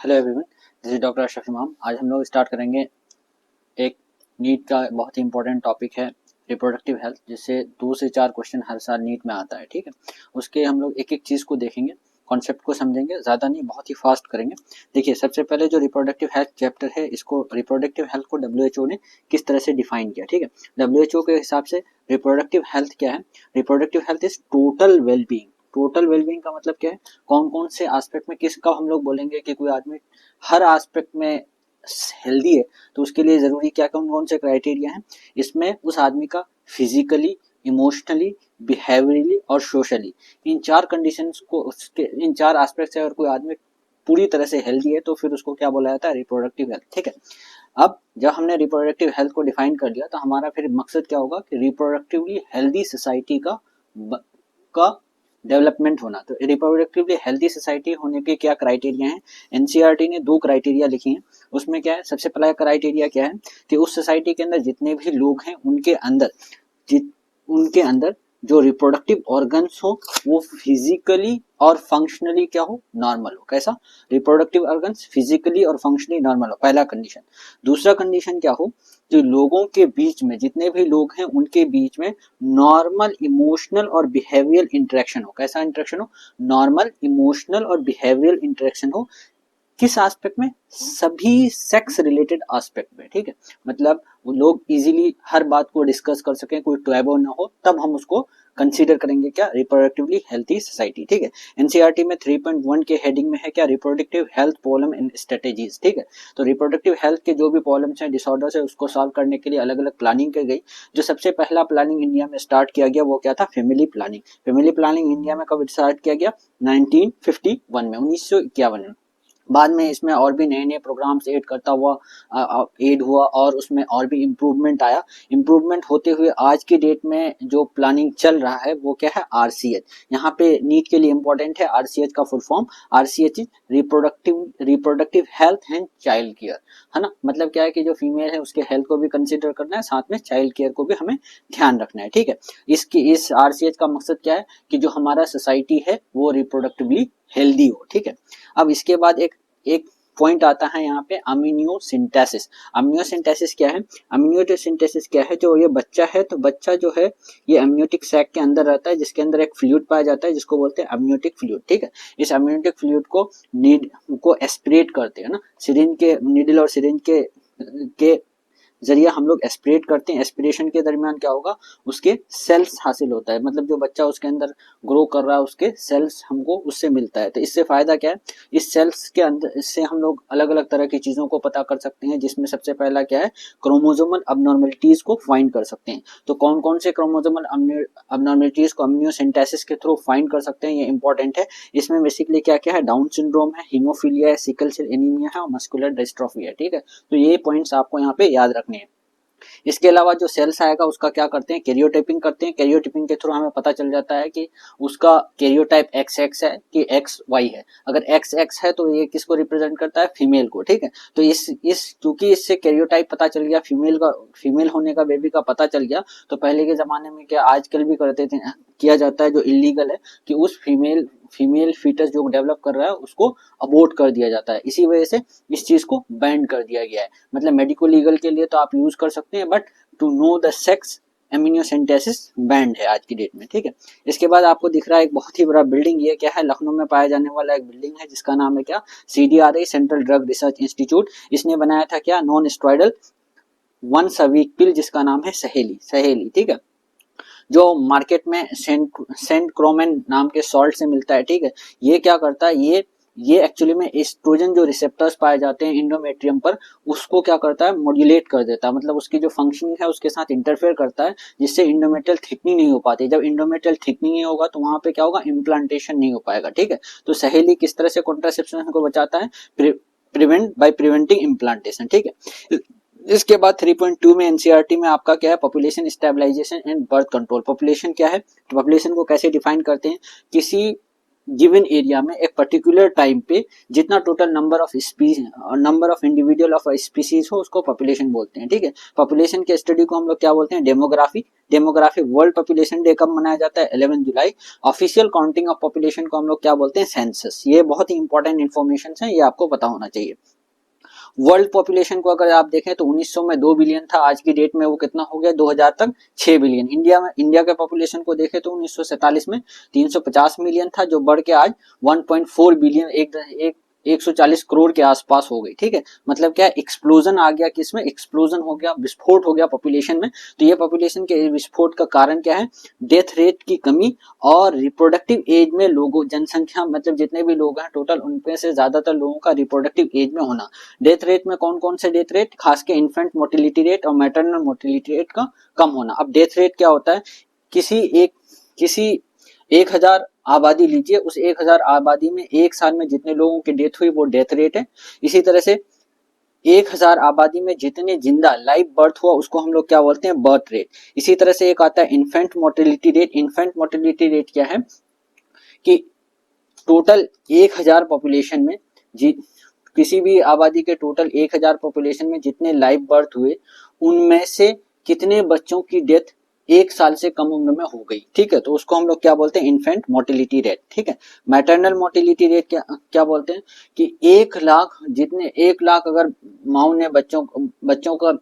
Hello everyone, this is doctor Ashraf इमाम। आज हम लोग स्टार्ट करेंगे एक नीट का बहुत ही इंपॉर्टेंट टॉपिक है रिप्रोडक्टिव हेल्थ, जिससे 2 से 4 क्वेश्चन हर साल नीट में आता है। ठीक है, उसके हम लोग एक एक चीज़ को देखेंगे, कॉन्सेप्ट को समझेंगे, ज़्यादा नहीं, बहुत ही फास्ट करेंगे। देखिए, सबसे पहले जो रिप्रोडक्टिव हेल्थ चैप्टर है, इसको रिप्रोडक्टिव हेल्थ को WHO ने किस तरह से डिफाइन किया। ठीक है, WHO के हिसाब से रिप्रोडक्टिव हेल्थ क्या है? Reproductive health is total wellbeing. Total wellbeing का मतलब क्या है? कौन कौन से एस्पेक्ट में किसका हम लोग बोलेंगे कि कोई आदमी हर एस्पेक्ट में हेल्दी है, तो उसके लिए जरूरी क्या कौन कौन से क्राइटेरिया हैं? इसमें उस आदमी का फिजिकली, इमोशनली, बिहेवियरली और सोशली, इन 4 कंडीशंस को, उसके इन 4 एस्पेक्ट से अगर कोई आदमी पूरी तरह से हेल्दी है तो फिर उसको क्या बोला जाता है? Reproductive health. ठीक है, अब जब हमने रिप्रोडक्टिव हेल्थ को डिफाइन कर लिया तो हमारा फिर मकसद क्या होगा कि रिप्रोडक्टिवली हेल्दी सोसाइटी का डेवलपमेंट होना। तो रिप्रोडक्टिवली हेल्दी सोसाइटी होने के क्या क्राइटेरिया हैं? एनसीईआरटी ने 2 क्राइटेरिया लिखी हैं। उसमें क्या है? सबसे पहला क्राइटेरिया क्या है कि उस सोसाइटी के अंदर जितने भी लोग हैं उनके अंदर जो रिप्रोडक्टिव ऑर्गन्स हो वो फिजिकली और फंक्शनली क्या हो? नॉर्मल हो। कैसा? रिप्रोडक्टिव ऑर्गन्स फिजिकली और फंक्शनली नॉर्मल हो, पहला कंडीशन। दूसरा कंडीशन क्या हो? जो लोगों के बीच में, जितने भी लोग हैं उनके बीच में नॉर्मल इमोशनल और बिहेवियरल इंटरेक्शन हो। कैसा इंटरेक्शन हो? नॉर्मल इमोशनल और बिहेवियरल इंटरेक्शन हो। किस एस्पेक्ट में? सभी सेक्स रिलेटेड एस्पेक्ट में। ठीक है, मतलब वो लोग इजीली हर बात को डिस्कस कर सकें, कोई टैबू ना हो, तब हम उसको कंसीडर करेंगे क्या? Reproductively healthy society. ठीक है, एनसीईआरटी में 3.1 के हेडिंग में है क्या? Reproductive health problem and strategies. ठीक है, तो रिप्रोडक्टिव हेल्थ के जो भी प्रॉब्लम्स हैं, डिसऑर्डर्स है, उसको सॉल्व करने के लिए अलग अलग प्लानिंग की गई। जो सबसे पहला प्लानिंग इंडिया में स्टार्ट किया गया वो क्या था? Family planning. Family planning India में कब स्टार्ट किया गया? 1951 में, 1951 में। बाद में इसमें और भी नए नए प्रोग्राम्स ऐड हुआ और उसमें और भी इम्प्रूवमेंट आया। इम्प्रूवमेंट होते हुए आज की डेट में जो प्लानिंग चल रहा है वो क्या है? आरसीएच। यहाँ पे नीट के लिए इंपॉर्टेंट है आरसीएच का full form. RCH is reproductive health and child care, है ना। मतलब क्या है कि जो फीमेल है उसके हेल्थ को भी कंसिडर करना है, साथ में चाइल्ड केयर को भी हमें ध्यान रखना है। ठीक है, इस आरसीएच का मकसद क्या है कि जो हमारा सोसाइटी है वो रिप्रोडक्टिवली हेल्दी हो। ठीक है, अब इसके बाद एक एक पॉइंट आता है यहाँ पे, अमीनियोसिंथेसिस। अमीनियोसिंथेसिस क्या है? अमीनियोसिंथेसिस क्या है? जो ये बच्चा है, तो बच्चा जो है ये अम्नियोटिक सैक के अंदर रहता है, जिसके अंदर एक फ्लूइड पाया जाता है जिसको बोलते हैं अम्नियोटिक फ्लूइड। ठीक है, इस अम्नियोटिक फ्लूइड को एस्पिरेट करते हैं ना, सिरिंज के नीडल और सिरिंज के जरिए हम लोग एस्पिरेट करते हैं। एस्पिरेशन के दरमियान क्या होगा? उसके सेल्स हासिल होता है, मतलब जो बच्चा उसके अंदर ग्रो कर रहा है उसके सेल्स हमको उससे मिलता है। तो इससे फायदा क्या है? इस सेल्स के अंदर इससे हम लोग अलग अलग तरह की चीजों को पता कर सकते हैं, जिसमें सबसे पहला क्या है? क्रोमोसोमल अबनॉर्मलिटीज को फाइंड कर सकते हैं। तो कौन कौन से क्रोमोसोमल अबनॉर्मलिटीज को अम्नियोसेंटेसिस के थ्रू फाइंड कर सकते हैं, ये इंपॉर्टेंट है। इसमें बेसिकली क्या क्या है? डाउन सिंड्रोम है, हीमोफीलिया है, सिकल सेल एनीमिया है और मस्कुलर डिस्ट्रॉफी है। ठीक है, तो ये पॉइंट्स आपको यहाँ पे याद रखने हैं। इसके अलावा जो सेल्स आएगा उसका क्या करते हैं? कैरियोटाइपिंग करते हैं। कैरियोटाइपिंग के थ्रू हमें पता चल जाता है कि उसका कैरियोटाइप XX है कि XY है। अगर XX है तो ये किसको रिप्रेजेंट करता है? फीमेल को। ठीक है, तो इस क्योंकि इससे कैरियोटाइप पता चल गया, फीमेल होने का, बेबी का पता चल गया, तो पहले के जमाने में क्या, आजकल भी करते थे, किया जाता है जो इलीगल है, कि उस फीमेल फीटस जो डेवलप कर रहा है उसको अबॉर्ट कर दिया जाता है। इसी वजह से इस चीज को बैन कर दिया गया है। मतलब मेडिको लीगल के लिए तो आप यूज कर सकते हैं, but to know the sex amniocentesis banned है आज की डेट में। ठीक है, इसके बाद आपको दिख रहा है एक बहुत ही बड़ा बिल्डिंग। ये क्या है? लखनऊ में पाया जाने वाला एक बिल्डिंग है जिसका नाम है क्या? CDRI, central drug research institute. इसने बनाया था क्या? Non steroidal once a week pill जिसका नाम है सहेली। ठीक है, जो मार्केट में सेंट क्रोमेन नाम के सॉल्ट से मिलता है। ठीक है, ये क्या करता है? ये एक्चुअली में एस्ट्रोजन जो रिसेप्टर्स पाए जाते हैं इंडोमेट्रियम पर, उसको क्या करता है? मॉड्यूलेट कर देता है, मतलब उसकी जो फंक्शनिंग है उसके साथ इंटरफेयर करता है, जिससे इंडोमेट्रियल थिकनिंग नहीं हो पाती। जब इंडोमेट्रियल थिकनिंग नहीं होगा तो वहां पे क्या होगा? इम्प्लांटेशन नहीं हो पाएगा। ठीक है, तो सहेली किस तरह से कॉन्ट्रासेप्शन को बचाता है? Preventing implantation. ठीक है, इसके बाद 3.2 में एनसीईआरटी में आपका क्या है? Population stabilization and birth control. Population क्या है? तो पॉपुलेशन को कैसे डिफाइन करते हैं? किसी गिवन एरिया में एक पर्टिकुलर टाइम पे जितना total number of individual of species हो उसको पॉपुलेशन बोलते हैं। ठीक है, पॉपुलेशन के स्टडी को हम लोग क्या बोलते हैं, demography. Demography world population day कब मनाया जाता है, 11 जुलाई। ऑफिशियल काउंटिंग ऑफ पॉपुलेशन को हम लोग क्या बोलते हैं, सेंसस। ये बहुत ही इंपॉर्टेंट इन्फॉर्मेशन है, ये आपको पता होना चाहिए। वर्ल्ड पॉपुलेशन को अगर आप देखें तो 1900 में 2 बिलियन था, आज की डेट में वो कितना हो गया, 2000 तक 6 बिलियन। इंडिया के पॉपुलेशन को देखें तो 1947 में 350 मिलियन था, जो बढ़ के आज 1.4 बिलियन, 140 करोड़ के आसपास हो गई। ठीक है, मतलब क्या एक्सप्लोजन आ गया, किसमें एक्सप्लोजन हो गया, विस्फोट हो गया पॉपुलेशन में। तो ये पॉपुलेशन के विस्फोट का कारण क्या है, डेथ रेट की कमी और रिप्रोडक्टिव एज में लोगों, जनसंख्या मतलब जितने भी लोग हैं टोटल, उनमें से ज्यादातर लोगों का रिप्रोडक्टिव एज में होना। डेथ रेट में कौन कौन से डेथ रेट, खास के इन्फेंट मोर्टिलिटी रेट और मैटरनल मोर्टिलिटी रेट का कम होना। अब डेथ रेट क्या होता है, किसी 1000 आबादी लीजिए, उस 1000 आबादी में एक साल में जितने लोगों की डेथ हुई वो डेथ रेट है। इसी तरह से 1000 आबादी में जितने जिंदा लाइव बर्थ हुआ उसको हम लोग क्या बोलते हैं, बर्थ रेट। इसी तरह से एक आता है infant mortality rate. Infant mortality rate क्या है कि टोटल 1000 पॉपुलेशन में किसी भी आबादी के टोटल 1000 पॉपुलेशन में जितने लाइव बर्थ हुए उनमें से कितने बच्चों की डेथ 1 साल से कम उम्र में हो गई। ठीक है, तो उसको हम लोग क्या बोलते हैं, इन्फेंट मोर्टिलिटी रेट। ठीक है, मैटरनल मोर्टिलिटी रेट क्या बोलते हैं कि 1 लाख अगर माँ ने बच्चों को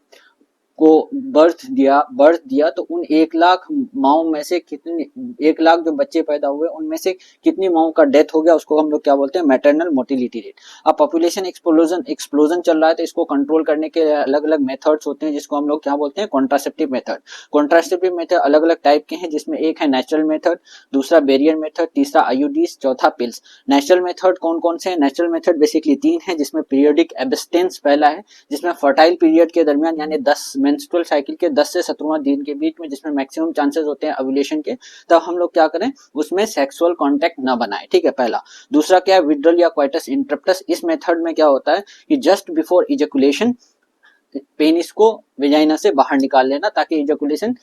बर्थ दिया तो उन 1 लाख माओ में से कितने, 1 लाख जो बच्चे पैदा हुए उनमें से कितनी माओ का डेथ हो गया, उसको हम लोग क्या बोलते हैं, मैटरनल मोर्टिलिटी रेट। अब पॉपुलेशन एक्सप्लोजन चल रहा है तो इसको कंट्रोल करने के अलग अलग मेथड्स होते हैं, जिसको हम लोग क्या बोलते हैं, कॉन्ट्रासेप्टिव मेथड। कॉन्ट्रासेप्टिव मेथड अलग अलग टाइप के हैं, जिसमें एक है नेचुरल मेथड, दूसरा बैरियर मेथड, तीसरा आईयूडीज, चौथा पिल्स। नेचुरल मेथड कौन कौन से हैं, नेचुरल मेथड बेसिकली 3 है, जिसमें पीरियोडिक एब्स्टेंस पहला है, जिसमें फर्टाइल पीरियड के दरमियान यानी 10 मेंस्ट्रुअल साइकिल के 10 से 17वां दिन के बीच में, जिसमें मैक्सिमम चांसेस होते हैं ओव्यूलेशन के, तब हम लोग क्या करें, उसमें सेक्सुअल कांटेक्ट ना बनाएं। ठीक है, पहला। दूसरा क्या है, विड्रॉल या क्वाइटस इंटरप्टस। इस मेथड में क्या होता है कि जस्ट बिफोर इजैकुलेशन पेनिस को वेजाइना से बाहर निकाल लेना ताकि इजैकुलेशन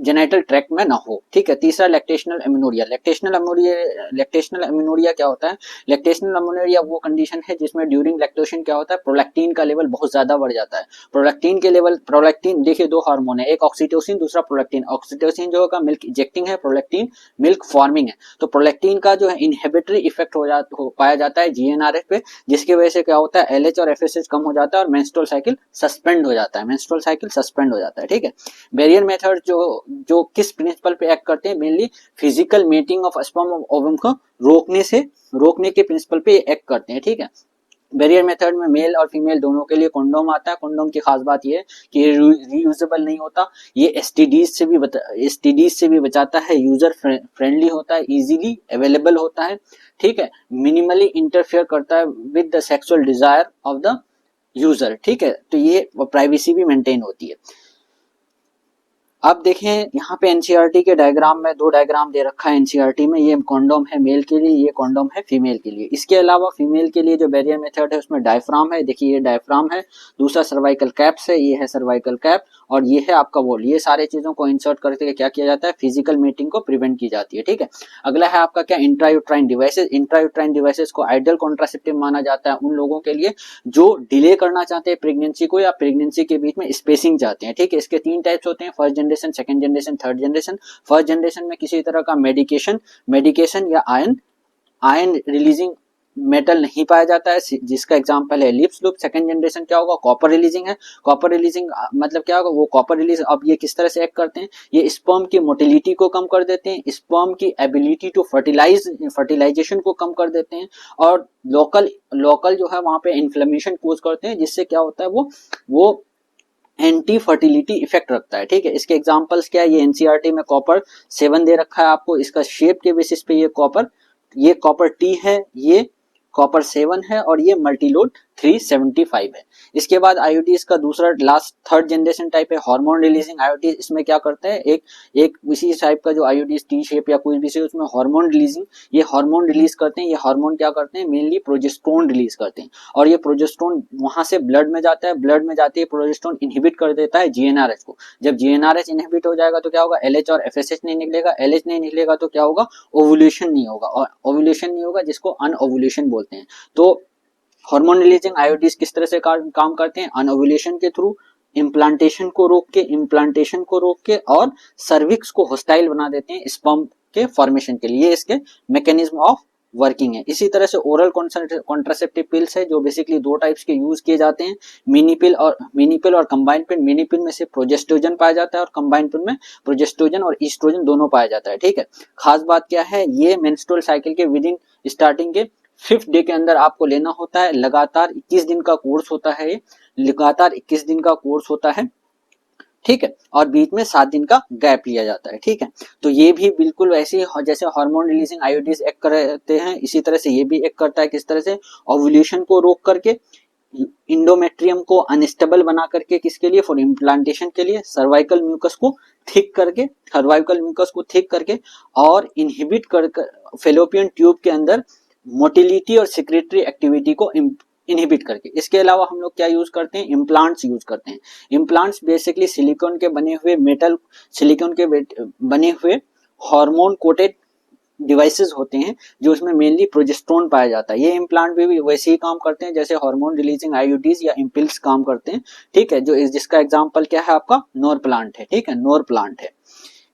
जेनिटल ट्रैक्ट में ना हो। ठीक है, तीसरा लैक्टेशनल एमिनोरिया। लैक्टेशनल एमिनोरिया क्या होता है, लैक्टेशनल एमिनोरिया वो कंडीशन है जिसमें ड्यूरिंग लैक्टेशन क्या होता है, प्रोलैक्टिन का लेवल बहुत ज्यादा बढ़ जाता है। प्रोलैक्टिन देखिए 2 हार्मोन है, एक ऑक्सीटोसिन, दूसरा प्रोलैक्टिन। ऑक्सीटोसिन जो होगा मिल्क इजेक्टिंग है, प्रोलैक्टिन मिल्क फॉर्मिंग है। तो प्रोलैक्टिन का जो है इनहिबिटरी इफेक्ट हो पाया जाता है जीएनआरएफ पे, जिसकी वजह से क्या होता है, एलएच और एफएसएच कम हो जाता है और मेंस्ट्रुअल साइकिल सस्पेंड हो जाता है। ठीक है, बैरियर मेथड जो किस प्रिंसिपल पे एक्ट करते हैं, mainly physical mating of sperm और ओवम को रोकने के प्रिंसिपल पे एक्ट करते हैं। ठीक है, बैरियर मेथड में मेल और फीमेल दोनों के लिए कंडोम आता है। कंडोम की खास बात यह है कि ये रीयूजेबल नहीं होता, ये एसटीडीज से भी बचाता है, यूजर फ्रेंडली होता है, इजीली अवेलेबल होता है। ठीक है, मिनिमली इंटरफेयर करता है with the sexual desire of the user. ठीक है, तो ये प्राइवेसी भी मेंटेन होती है। अब देखें यहाँ पे एनसीईआरटी के डायग्राम में 2 डायग्राम दे रखा है एनसीईआरटी में, ये कॉन्डोम है मेल के लिए, ये कॉन्डोम है फीमेल के लिए। इसके अलावा फीमेल के लिए जो बैरियर मेथड है उसमें डायफ्राम है, देखिए ये डायफ्राम है, दूसरा सर्वाइकल कैप्स है, ये है सर्वाइकल कैप, और ये है आपका वॉल। ये सारे चीजों को इंसर्ट करके क्या किया जाता है, फिजिकल मेटिंग को प्रिवेंट की जाती है। ठीक है, अगला है आपका क्या, इंट्रायूट्राइन डिवाइसेस। इंट्रायूट्राइन डिवाइसेस को आइडियल कॉन्ट्रासेप्टिव माना जाता है उन लोगों के लिए जो डिले करना चाहते हैं प्रेगनेंसी को, या प्रेगनेंसी के बीच में स्पेसिंग चाहते हैं। ठीक है, इसके 3 टाइप्स होते हैं, first generation, second generation, third generation. First generation में किसी तरह का मेडिकेशन या आयन रिलीजिंग मेटल नहीं पाया जाता है, जिसका एग्जांपल है लिप्स लूप। सेकंड जनरेशन क्या होगा, कॉपर रिलीजिंग है। कॉपर रिलीजिंग मतलब क्या होगा, वो कॉपर रिलीज, अब ये किस तरह से एक्ट करते हैं, ये स्पर्म की मोटिलिटी को कम कर देते हैं, स्पर्म की एबिलिटी टू फर्टिलाइजेशन को कम कर देते हैं, और लोकल जो है वहां पे इन्फ्लेमेशन कोज करते हैं, जिससे क्या होता है, वो एंटी फर्टिलिटी इफेक्ट रखता है। ठीक है, इसके एग्जांपल्स क्या है, ये एनसीईआरटी में कॉपर 7 दे रखा है आपको, इसका शेप के बेसिस पे ये कॉपर टी है, ये कॉपर 7 है, और ये मल्टीलोड 375 है। इसके बाद आईयूडीज का दूसरा लास्ट थर्ड जनरेशन टाइप है हार्मोन रिलीजिंग आईयूडीज। इसमें क्या करते हैं, एक इसी टाइप का जो आईयूडीज टी शेप या कोई भी से उसमें हार्मोन रिलीजिंग, ये हार्मोन रिलीज करते हैं। ये हार्मोन क्या करते हैं, मेनली प्रोजेस्टेरोन रिलीज करते हैं और ये प्रोजेस्टेरोन वहां से ब्लड में जाता है, ब्लड में जाते ही प्रोजेस्टेरोन इनहिबिट कर देता है जीएनआरएच को। जब जीएनआरएच इनहिबिट हो जाएगा तो क्या होगा, एलएच और एफएसएच नहीं निकलेगा, एलएच नहीं निकलेगा तो क्या होगा, ओवुलेशन नहीं होगा, और ओवुलेशन नहीं होगा जिसको अनओवुलेशन बोलते हैं। तो हार्मोन रिलीजिंग आईयूडीज किस तरह से काम करते हैं, अनओवुलेशन के थ्रू, इम्प्लांटेशन को रोक के और सर्विक्स को होस्टाइल बना देते हैं स्पर्म के फॉर्मेशन के लिए। इसके मैकेनिज्म ऑफ वर्किंग है। इसी तरह से ओरल कॉन्ट्रासेप्टिव पिल्स है जो बेसिकली दो टाइप्स के यूज किए जाते हैं, मिनी पिल और कंबाइंड पिल। मिनी पिल में से प्रोजेस्टेरोजन पाया जाता है और कंबाइंड पिल में प्रोजेस्टेरोजन और ईस्ट्रोजन दोनों पाया जाता है। ठीक है, खास बात क्या है, ये मेंस्ट्रुअल साइकिल के विद इन स्टार्टिंग के 5th डे के अंदर आपको लेना होता है। लगातार 21 दिन का कोर्स होता है, ये लगातार 21 दिन का कोर्स होता है। ठीक है, और बीच में 7 दिन का गैप लिया जाता है। ठीक है, तो ये भी बिल्कुल वैसे ही जैसे हार्मोन रिलीजिंग आईयूडीज एक्ट करते हैं, इसी तरह से ये भी एक्ट करता है। किस तरह से, ओव्यूलेशन को रोक करके, इंडोमेट्रियम को अनस्टेबल बना करके, किसके लिए, फॉर इम्प्लांटेशन के लिए, सर्वाइकल म्यूकस को थिक करके और इनहिबिट कर फेलोपियन ट्यूब के अंदर मोटिलिटी और सेक्रेटरी एक्टिविटी को इनहिबिट करके। इसके अलावा हम लोग क्या यूज करते हैं, इम्प्लांट्स यूज करते हैं। इम्प्लांट्स बेसिकली सिलिकॉन के बने हुए हार्मोन कोटेड डिवाइसेस होते हैं जो उसमें मेनली प्रोजेस्टेरोन पाया जाता है। ये इम्प्लांट भी वैसे ही काम करते हैं जैसे हार्मोन रिलीजिंग आईयूडीज या इम्पिल्स काम करते हैं। ठीक है, जो जिसका एग्जांपल क्या है आपका, नोर प्लांट है। ठीक है, नोर प्लांट है।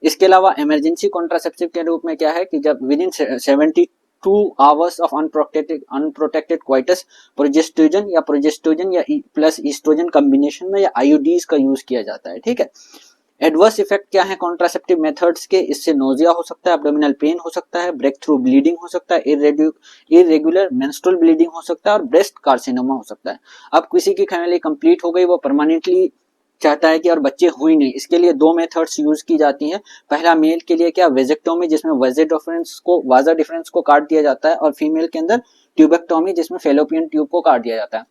इसके अलावा इमरजेंसी कॉन्ट्रासेप्टिव के रूप में क्या है कि जब within 72 hours of unprotected coitus progestogen या प्लस ईस्ट्रोजन कॉम्बिनेशन में या आईयूडीज का यूज किया जाता है। ठीक है, एडवर्स इफेक्ट क्या है कॉन्ट्रासेप्टिव मेथड्स के, इससे नोजिया हो सकता है, एब्डोमिनल पेन हो सकता है, ब्रेक थ्रू ब्लीडिंग हो सकता है, इरेगुलर मेंस्ट्रुअल ब्लीडिंग हो सकता है और ब्रेस्ट कार्सिनोमा हो सकता है। अब किसी की फैमिली कंप्लीट हो गई, वो परमानेंटली चाहता है कि और बच्चे हुई नहीं, इसके लिए 2 मेथड्स यूज की जाती हैं। पहला मेल के लिए क्या, वेजेक्टोमी जिसमें वाजा डिफरेंस को काट दिया जाता है, और फीमेल के अंदर ट्यूबेक्टोमी जिसमें फेलोपियन ट्यूब को काट दिया जाता है।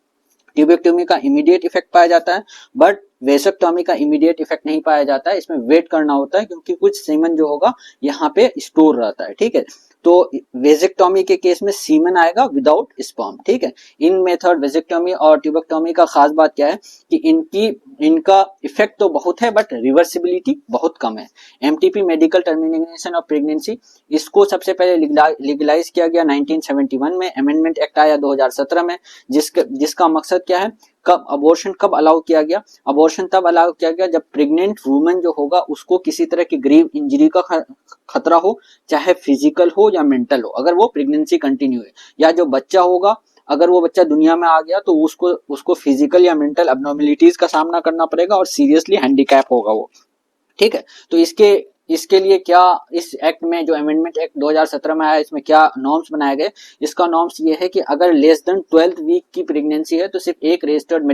ट्यूबेक्टोमी का इमीडिएट इफेक्ट पाया जाता है, बट वेसेक्टोमी का इमीडिएट इफेक्ट नहीं पाया जाता है। इसमें वेट करना होता है क्योंकि कुछ सीमन जो होगा यहाँ पे स्टोर रहता है। ठीक है, तो वेसेक्टोमी के केस में सीमन आएगा विदाउट स्पर्म। ठीक है, इन मेथड वेसेक्टोमी और ट्यूबेक्टोमी का खास बात क्या है कि इनका इफेक्ट तो बहुत है बट रिवर्सिबिलिटी बहुत कम है। MTP medical termination of pregnancy, इसको सबसे पहले लीगलाइज किया गया 1971 में, अमेंडमेंट एक्ट आया 2017 में, जिसका मकसद क्या है, अबॉर्शन कब अलाउ किया गया, अबॉर्शन तब अलाउ किया गया जब प्रेग्नेंट वुमेन जो होगा उसको किसी तरह की ग्रीव इंजरी का खतरा हो, चाहे फिजिकल हो या मेंटल हो, अगर वो प्रेगनेंसी कंटिन्यू है, या जो बच्चा होगा अगर वो बच्चा दुनिया में आ गया तो उसको फिजिकल या मेंटल अबनॉर्मलिटीज का सामना करना पड़ेगा और सीरियसली हैंडीकैप होगा वो। ठीक है, तो इसके लिए क्या, इस एक्ट में जो अमेंडमेंट एक्ट 2017 में आया, इसमें क्या नॉर्म्स बनाए गए, इसका नॉर्म्स ये है कि अगर लेस देन 12 वीक की प्रेगनेंसी है तो सिर्फ एक रजिस्टर्ड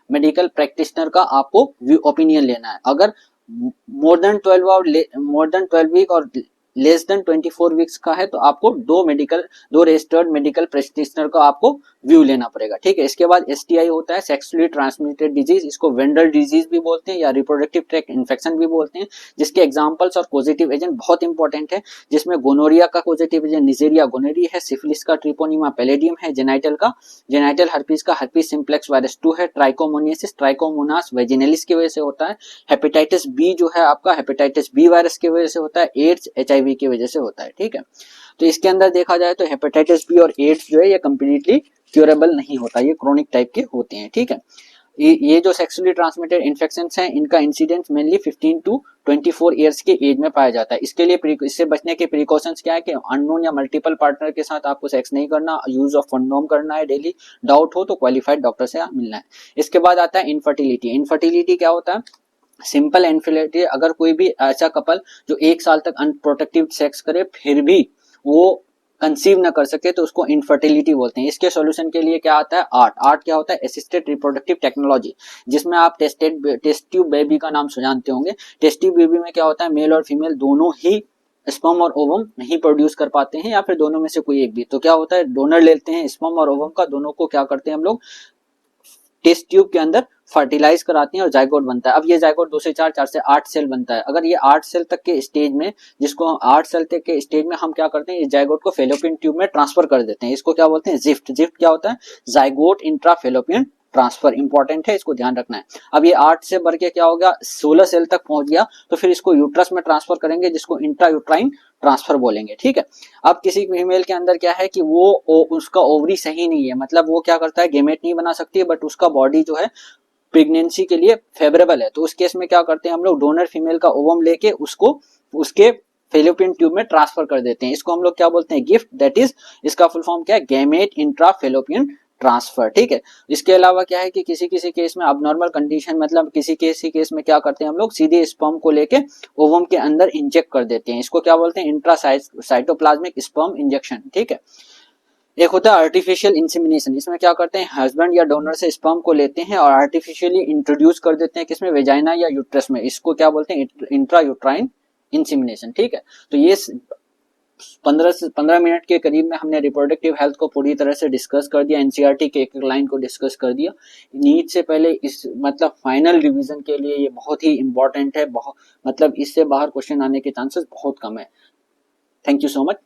मेडिकल प्रैक्टिशनर का आपको ओपिनियन लेना है। अगर मोर देन 12 वीक और लेस देन 24 वीक्स का है तो आपको दो रजिस्टर्ड मेडिकल प्रैक्टिशनर का आपको व्यू लेना पड़ेगा। ठीक है, इसके बाद एसटीआई होता है, सेक्सुअली ट्रांसमिटेड डिजीज, इसको वेंडल डिजीज भी बोलते हैं या रिप्रोडक्टिव ट्रैक्ट इन्फेक्शन भी बोलते हैं, जिसके एग्जांपल्स और पॉजिटिव एजेंट बहुत इंपॉर्टेंट है, जिसमें गोनोरिया का पॉजिटिव एजेंट निजेरिया गोनोरी है, सिफिलिस का ट्रिपोनिमा पैलेडियम है, जेनाइटल हर्पीज का हर्पीज सिम्प्लेक्स वायरस 2 है, ट्राइकोमोनियासिस ट्राइकोमोनास वेजिनेलिस की वजह से होता है, हेपेटाइटिस बी जो है आपका हेपेटाइटिस बी वायरस की वजह से होता है, एड्स एचआईवी की वजह से होता है। ठीक है, तो इसके अंदर देखा जाए तो हेपेटाइटिस बी और एड्स जो है ये कंप्लीटली क्यूरेबल नहीं होता, ये क्रोनिक टाइप के होते हैं। ठीक है, ये जो सेक्सुअली ट्रांसमिटेड इन्फेक्शंस हैं इनका इंसिडेंस मेनली 15 to 24 इयर्स के एज में पाया जाता है। इसके लिए इससे बचने के प्रिकॉशंस क्या है कि अननोन या मल्टीपल पार्टनर के साथ आपको सेक्स नहीं करना, यूज ऑफ कंडोम करना है डेली, डाउट हो तो क्वालिफाइड डॉक्टर से मिलना है। इसके बाद आता है इनफर्टिलिटी। इनफर्टिलिटी क्या होता है, सिंपल इनफर्टिलिटी, अगर कोई भी ऐसा कपल जो 1 साल तक अनप्रोटेक्टिव सेक्स करे फिर भी वो कंसीव न कर सके तो उसको इनफर्टिलिटी बोलते हैं। इसके सॉल्यूशन के लिए क्या आता है, आर्ट क्या होता है, असिस्टेड रिप्रोडक्टिव टेक्नोलॉजी, जिसमें आप टेस्ट ट्यूब बेबी का नाम जानते होंगे। टेस्ट ट्यूब बेबी में क्या होता है, मेल और फीमेल दोनों ही स्पर्म और ओवम नहीं प्रोड्यूस कर पाते हैं या फिर दोनों में से कोई एक भी, तो क्या होता है डोनर लेते हैं स्पर्म और ओवम का, दोनों को क्या करते हैं हम लोग टेस्ट ट्यूब के अंदर फर्टिलाइज कराते हैं और जाइगोट बनता है। अब ये जाइगोट 2 से 4, 4 से 8 सेल बनता है। अगर ये 8 सेल तक के स्टेज में, जिसको 8 सेल तक के स्टेज में हम क्या करते हैं इस जाइगोट को फेलोपियन ट्यूब में ट्रांसफर कर देते हैं। इसको क्या बोलते हैं जिफ्ट। जिफ्ट क्या होता है zygote intra fallopian transfer, important है, इसको ध्यान रखना है। अब ये 8 से बढ़ के क्या हो गया 16 सेल तक पहुंच गया, तो फिर इसको यूट्रस में ट्रांसफर करेंगे जिसको इंट्रा यूट्राइन ट्रांसफर बोलेंगे, ठीक है। अब किसी फीमेल के अंदर क्या है कि उसका ओवरी सही नहीं है, मतलब वो क्या करता है गेमेट नहीं बना सकती है, बट उसका बॉडी जो है प्रेगनेंसी के लिए फेवरेबल है, तो उस केस में क्या करते हैं हम लोग डोनर फीमेल का ओवम लेके उसको उसके फेलोपियन ट्यूब में ट्रांसफर कर देते हैं। इसको हम लोग क्या बोलते हैं गिफ्ट, दैट इज इसका फुल फॉर्म क्या है गैमेट इंट्रा फेलोपियन ट्रांसफर, ठीक है। इसके अलावा क्या है कि किसी किसी केस में अबनॉर्मल कंडीशन, मतलब किसी केस में क्या करते हैं हम लोग सीधे स्पर्म को लेके ओवम के अंदर इंजेक्ट कर देते हैं। इसको क्या बोलते हैं इंट्रा साइटोप्लाज्मिक स्पर्म इंजेक्शन, ठीक है। एक होता है आर्टिफिशियल इंसेमिनेशन, इसमें क्या करते हैं हस्बैंड या डोनर से स्पर्म को लेते हैं और आर्टिफिशियली इंट्रोड्यूस कर देते हैं किसमें वेजाइना या यूट्रस में, इसको क्या बोलते हैं इंट्रा यूट्राइन इंसेमिनेशन, ठीक है। तो ये 15 मिनट के करीब में हमने रिप्रोडक्टिव हेल्थ को पूरी तरह से डिस्कस कर दिया, एनसीईआरटी के एक लाइन को डिस्कस कर दिया। नीट से पहले इस मतलब फाइनल रिवीजन के लिए ये बहुत ही इंपॉर्टेंट है, बहुत मतलब इससे बाहर क्वेश्चन आने के चांसेस बहुत कम है। Thank you so much.